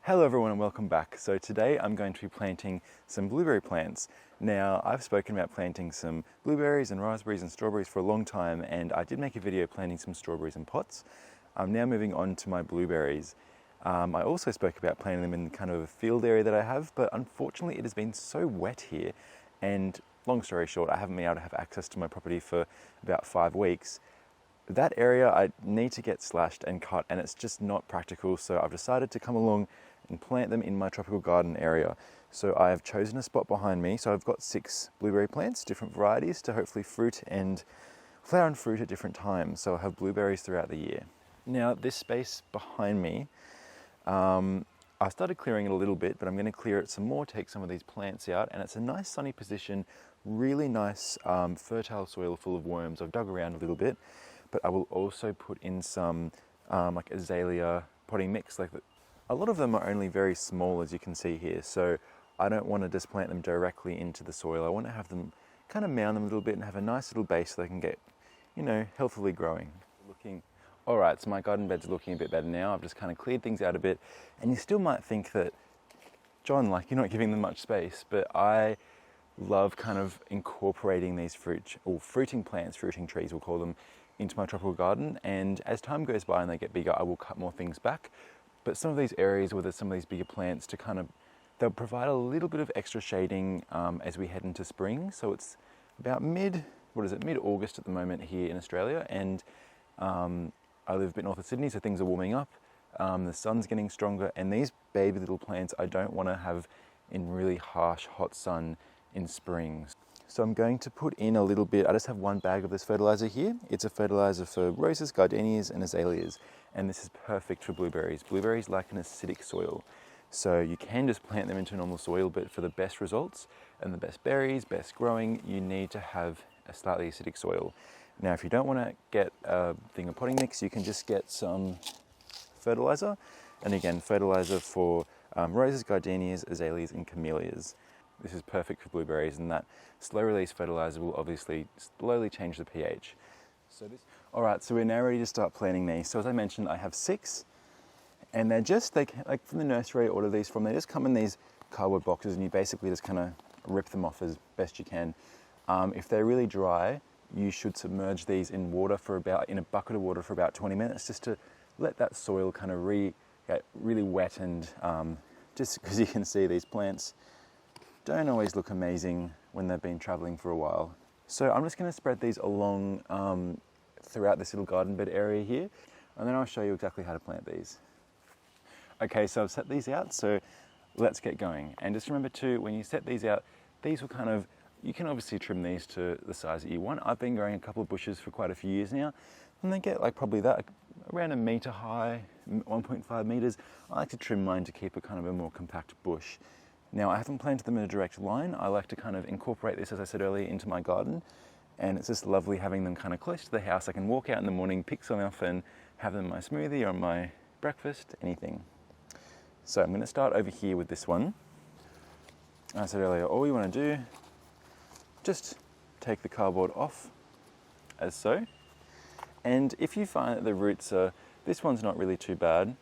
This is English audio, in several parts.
Hello everyone and welcome back. So today I'm going to be planting some blueberry plants. Now I've spoken about planting some blueberries and raspberries and strawberries for a long time, and I did make a video planting some strawberries in pots. I'm now moving on to my blueberries. I also spoke about planting them in kind of a field area that I have, but unfortunately it has been so wet here, and long story short, I haven't been able to have access to my property for about 5 weeks. That area I need to get slashed and cut, and it's just not practical, so I've decided to come along and plant them in my tropical garden area. So I have chosen a spot behind me. So I've got 6 blueberry plants, different varieties, to hopefully fruit and flower and fruit at different times. So I'll have blueberries throughout the year. Now this space behind me, I started clearing it a little bit, but I'm going to clear it some more, take some of these plants out, and it's a nice sunny position, really nice fertile soil full of worms. I've dug around a little bit, but I will also put in some like azalea potting mix. A lot of them are only very small, as you can see here, so I don't want to just plant them directly into the soil. I want to have them kind of mound them a little bit and have a nice little base so they can get, healthily growing. Alright, so my garden bed's looking a bit better now. I've just kind of cleared things out a bit, and you still might think that, John, you're not giving them much space, but I love kind of incorporating these fruiting plants, fruiting trees we'll call them, into my tropical garden, and as time goes by and they get bigger, I will cut more things back. But some of these areas where there's some of these bigger plants they'll provide a little bit of extra shading as we head into spring. So it's about mid-August at the moment here in Australia, and I live a bit north of Sydney, so things are warming up. The sun's getting stronger, and these baby little plants I don't want to have in really harsh, hot sun in spring. So I'm going to put in a little bit. I just have 1 bag of this fertilizer here. It's a fertilizer for roses, gardenias, and azaleas, and this is perfect for blueberries. Blueberries like an acidic soil, so you can just plant them into normal soil, but for the best results and the best berries, best growing, you need to have a slightly acidic soil. Now, if you don't want to get a thing of potting mix, you can just get some fertilizer, and again, fertilizer for roses, gardenias, azaleas, and camellias. This is perfect for blueberries, and that slow release fertilizer will obviously slowly change the pH. Alright, so we're now ready to start planting these. So as I mentioned, I have 6, and they're just, from the nursery I order these from, they just come in these cardboard boxes, and you basically just kind of rip them off as best you can. If they're really dry, you should submerge these in a bucket of water for about 20 minutes, just to let that soil kind of get really wet, and just because you can see these plants don't always look amazing when they've been traveling for a while. So I'm just going to spread these along throughout this little garden bed area here, and then I'll show you exactly how to plant these. Okay, so I've set these out, so let's get going. And just remember too, when you set these out, these will you can obviously trim these to the size that you want. I've been growing a couple of bushes for quite a few years now, and they get probably around 1 meter high, 1.5 meters. I like to trim mine to keep a more compact bush. Now, I haven't planted them in a direct line. I like to kind of incorporate this, as I said earlier, into my garden, and it's just lovely having them kind of close to the house. I can walk out in the morning, pick some off, and have them in my smoothie or my breakfast, anything. So I'm going to start over here with this one. As I said earlier, all you want to do, just take the cardboard off, as so. And if you find that the roots this one's not really too bad,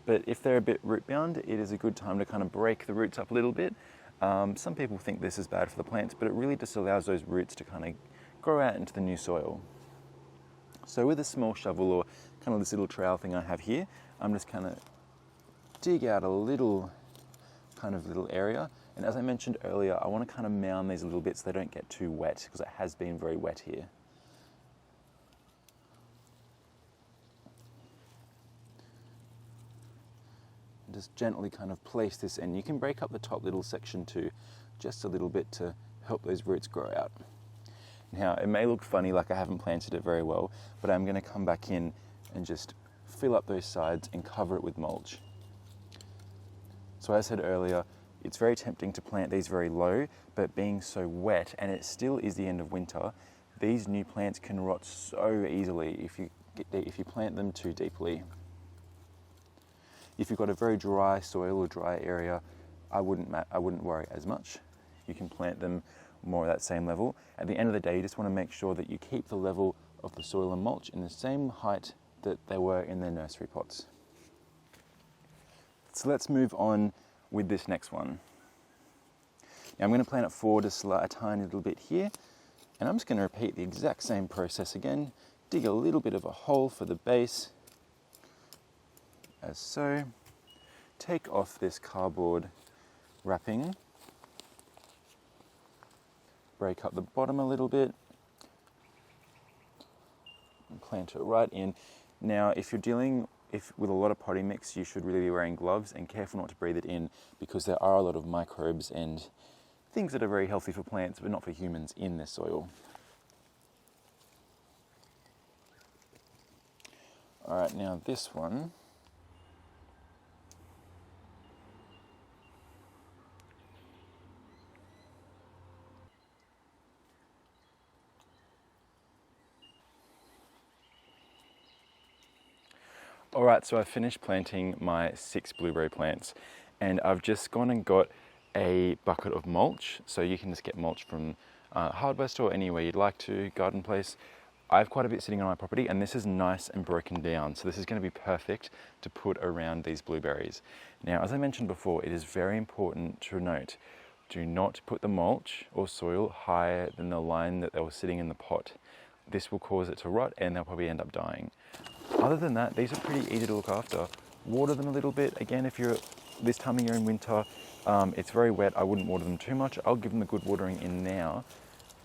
but if they're a bit root bound, it is a good time to kind of break the roots up a little bit. Some people think this is bad for the plants, but it really just allows those roots to kind of grow out into the new soil. So with a small shovel, or kind of this little trowel thing I have here, I'm just kind of dig out a little area. And as I mentioned earlier, I want to kind of mound these a little bit so they don't get too wet, because it has been very wet here. Just gently kind of place this in. You can break up the top little section too, just a little bit, to help those roots grow out. Now, it may look funny, like I haven't planted it very well, but I'm going to come back in and just fill up those sides and cover it with mulch. So as I said earlier, it's very tempting to plant these very low, but being so wet, and it still is the end of winter, these new plants can rot so easily if you plant them too deeply. If you've got a very dry soil or dry area, I wouldn't worry as much. You can plant them more at that same level. At the end of the day, you just want to make sure that you keep the level of the soil and mulch in the same height that they were in their nursery pots. So let's move on with this next one. Now I'm going to plant it forward a tiny little bit here, and I'm just going to repeat the exact same process again. Dig a little bit of a hole for the base, as so. Take off this cardboard wrapping, break up the bottom a little bit, and plant it right in. Now, if you're dealing with a lot of potting mix, you should really be wearing gloves and careful not to breathe it in, because there are a lot of microbes and things that are very healthy for plants but not for humans in the soil. All right, now this one. All right, so I've finished planting my 6 blueberry plants, and I've just gone and got a bucket of mulch. So you can just get mulch from hardware store, anywhere you'd like to, garden place. I have quite a bit sitting on my property, and this is nice and broken down. So this is going to be perfect to put around these blueberries. Now, as I mentioned before, it is very important to note, do not put the mulch or soil higher than the line that they were sitting in the pot. This will cause it to rot and they'll probably end up dying. Other than that, these are pretty easy to look after. Water them a little bit. Again, if you're this time of year in winter, it's very wet, I wouldn't water them too much. I'll give them a good watering in now.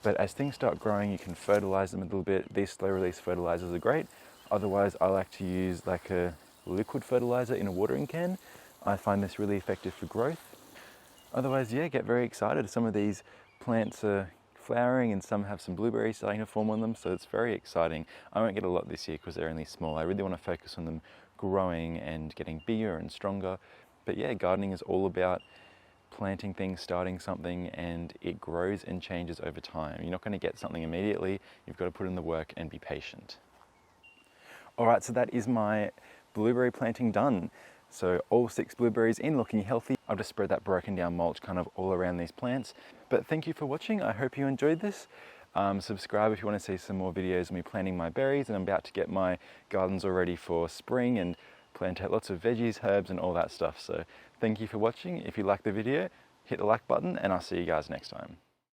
But as things start growing, you can fertilize them a little bit. These slow release fertilizers are great. Otherwise, I like to use like a liquid fertilizer in a watering can. I find this really effective for growth. Otherwise, yeah, get very excited. Some of these plants are flowering and some have some blueberries starting to form on them, so it's very exciting. I won't get a lot this year because they're only small. I really want to focus on them growing and getting bigger and stronger. But yeah, gardening is all about planting things, starting something, and it grows and changes over time. You're not going to get something immediately. You've got to put in the work and be patient. All right, so that is my blueberry planting done. So all 6 blueberries in, looking healthy. I've just spread that broken down mulch kind of all around these plants. But thank you for watching. I hope you enjoyed this. Subscribe if you want to see some more videos of me planting my berries, and I'm about to get my gardens all ready for spring and plant out lots of veggies, herbs and all that stuff. So thank you for watching. If you like the video, hit the like button and I'll see you guys next time.